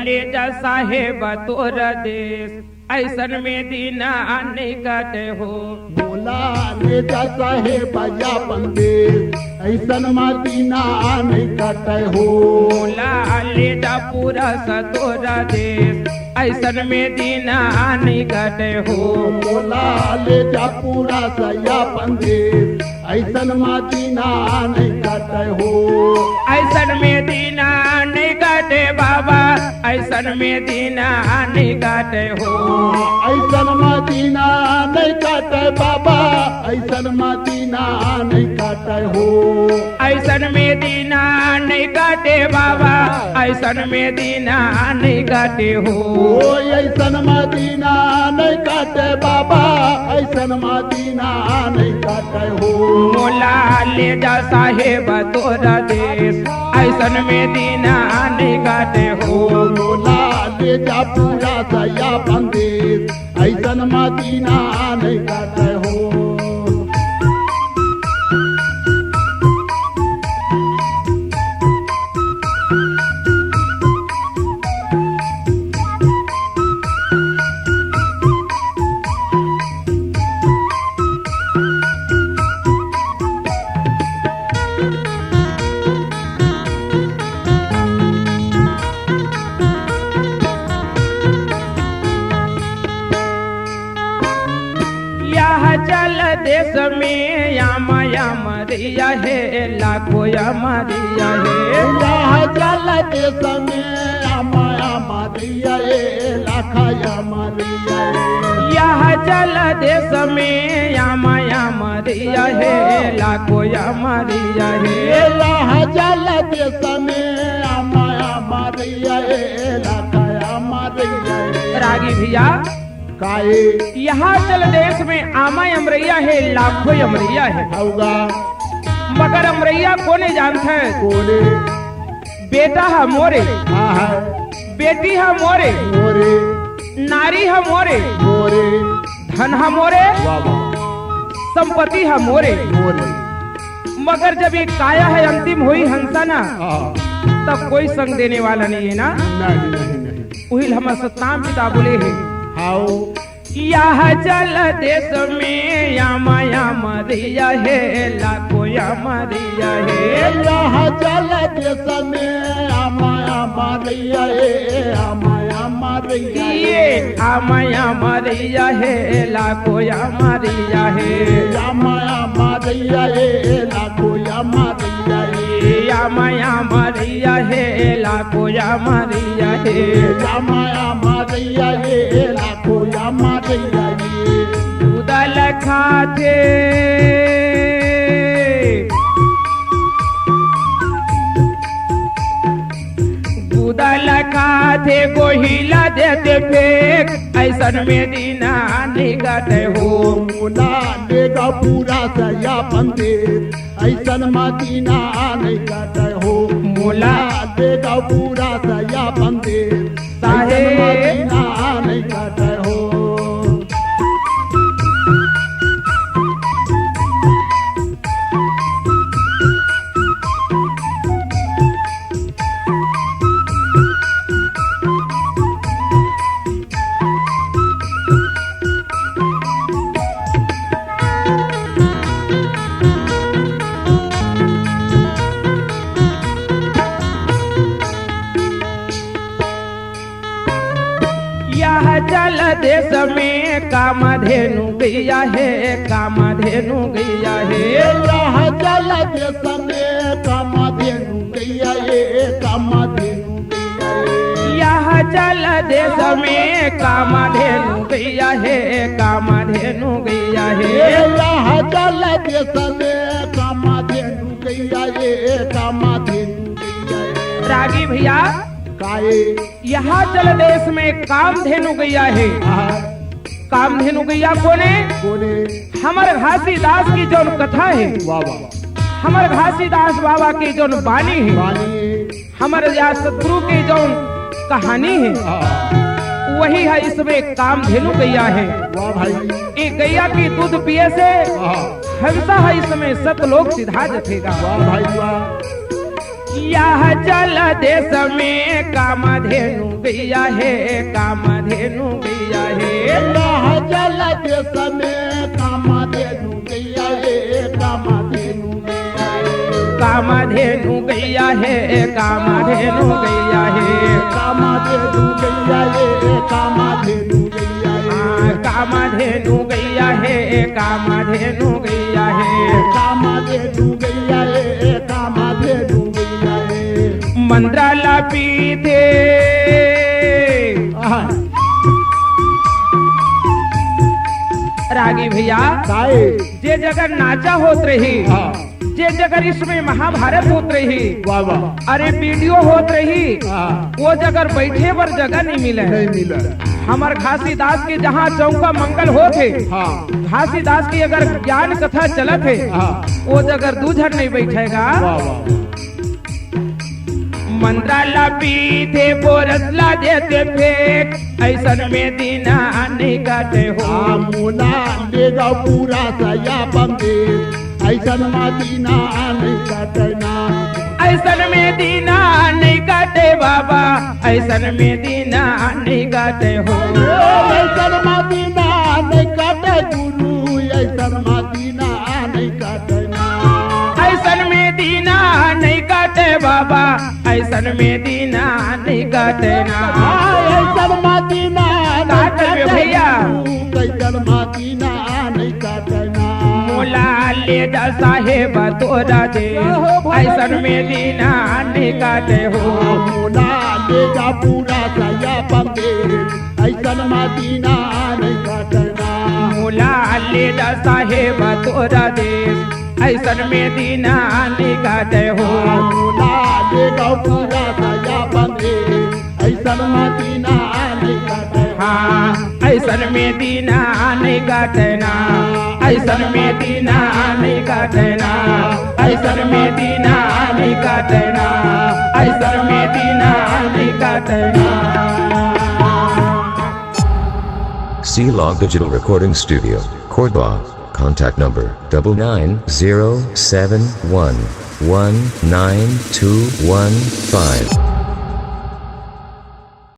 ले जा साहेब तोर देश ऐसन में दीना निकट हो। बोला ले जा साहेब यापन देश ऐसन मदीना निकट हो। बोला ले जा पूरा तोर देश ऐसन में दीना निकट हो। बोला ले जा पूरा यापन देश ऐसन मदीना निकट हो। ऐसन में दीना निकट बाबा ऐसन में दीना निकट हो। ऐसन मदीना निकट बाबा ऐसन मदीना निकट हो। ऐसन में दीना निकट बाबा ऐसन में दीना निकट हो। ऐसन मदीना निकट बाबा ऐसन मदीना निकट हो। मोला ले जा साहेब तोरा देश ऐसन में दीना निकट हो। बोला ले जा पूरा सया बंदेश ऐसन मदीना निकट हो। चल देश में या मरिया है लाखों या मरिया है। यहाँ चल देश में या मरिया है लाखा या मरिया है। यहाँ चल देश में या मरिया है लाखों या मरिया है। यहाँ चल देश में या मरिया है लाखा या मरिया है। रागी भैया काहे यहाँ चल देश में आमा अमरैया है लाखों अमरैया है। होगा मगर अमरैया कोने जानता है। कोने बेटा है मोरे है बेटी है मोरे मोरे नारी है मोरे मोरे धन है मोरे बाबा संपत्ति है मोरे। मोरे मगर जब ये काया है अंतिम हुई हंसा ना तब कोई संग देने वाला नहीं है ना। नहीं नहीं नहीं वही हम सतनाम पिता बोले है। हाउ यह जल देश में या मरिया है लाखों या मरिया है। यहाँ चल देश में आमाया मरिया है आमाया मरिया ये आमाया मरिया है लाखों या मरिया है। आमाया मरिया है लाखों या मरिया है। आमाया मरिया है लाखों या मरिया है। आमाया मरिया है लाखों या मरिया है। उदल खाते उदल खाते गोहिला देते फेंक ऐसन में दीना निकट हो। मुला देगा पूरा सया बंदे ऐसन मदीना निकट हो। मुला देगा पूरा सया बंदे ऐसन मदीना निकट हो। चल देश में कामधेनु गैया है कामधेनु गैया है। यहाँ चल देश में कामधेनु गैया है कामधेनु गैया है। यहाँ चल देश में कामधेनु गैया है कामधेनु गैया है। यहाँ चल देश में कामधेनु गैया है कामधेनु गैया है। रागी भैया काहे यहाँ चल देश में कामधेनु गैया है। कामधेनु गैया कोने कोने हमर घासीदास की जौन कथा है बाबा हमर घासीदास बाबा की जौन बानी है वाणी हमर या सतगुरु की जौन कहानी है वही है। इसमें कामधेनु गैया है। वाह भाई ये गैया की दूध पिए से वाह हंसा है इसमें सतलोक सीधा जथेगा। वाह भाई वाह यह जल देश में कामधेनु गैया है, कामधेनु गैया है। यह जल देश में कामधेनु गैया है, कामधेनु गैया है। कामधेनु गैया है, कामधेनु गैया है। कामधेनु गैया है, कामधेनु गैया है। कामधेनु गैया है, कामधेनु गैया है। कामधेनु गैया है, कामधेनु गैया है। मंत्राला पीते रागी भैया जे जगह नाचा होत रही, जे जगह इसमें महाभारत होत रही, वाह वाह, अरे वीडियो होत रही, वो जगह बैठे पर जगह नहीं मिले। नहीं मिला। हमार घासीदास के जहाँ चौका मंगल होते, घासीदास की अगर ज्ञान कथा चलत है, वो जगह दूझर नहीं बैठेगा। वाह वाह। मंत्राला पीते बोरसला देते फेंक, ऐसन में दीना नहीं काटे हो। मुना ले जाओ पूरा सया बंदे, ऐसन मदीना नहीं कटना। ऐसन में दीना नहीं काटे बाबा, ऐसन में दीना नहीं काटे हो। ऐसन मदीना नहीं काटे गुरु, ऐसन मदीना नहीं कटना। ऐसन में दीना नहीं काटे बाबा, ऐसन में दीना नहीं काटे ना। ऐसन मदीना काटे भैया, ऐसन मदीना नहीं कटना। मोला ले जा साहेब तोरा दे, ऐसन में दीना नहीं काटे हो। मोला ले जा पूरा सया बंदे, ऐसन मदीना नहीं कटना। मोला ले जा साहेब तोरा दे, ऐसन में दीना नहीं काटे हो। मोला ले जा पूरा सया बंदे, ऐसन मदीना नहीं कटना। ऐसन में दीना नहीं काटना, ऐसन में दीना नहीं काटना, ऐसन में दीना नहीं काटना, ऐसन में दीना नहीं काटना। C-Log Digital Recording Studio, Cordoba. Contact number 9907119215.